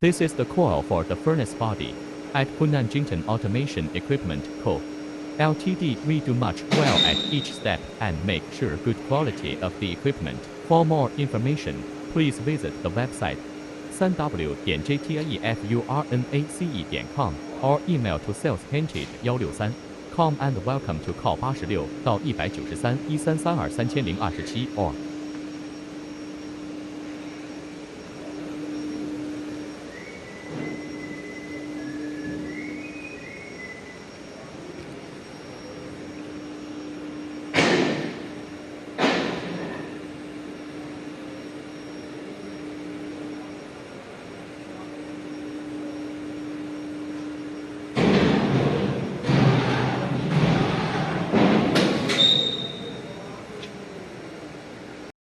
This is the coil for the furnace body. At Hunan Jingtan Automation Equipment Co. Ltd. We do much well at each step and make sure good quality of the equipment. For more information, please visit the website www.jtaefurnace.com or email to sales@hinted163.com and welcome to call86到193 1332 3027 or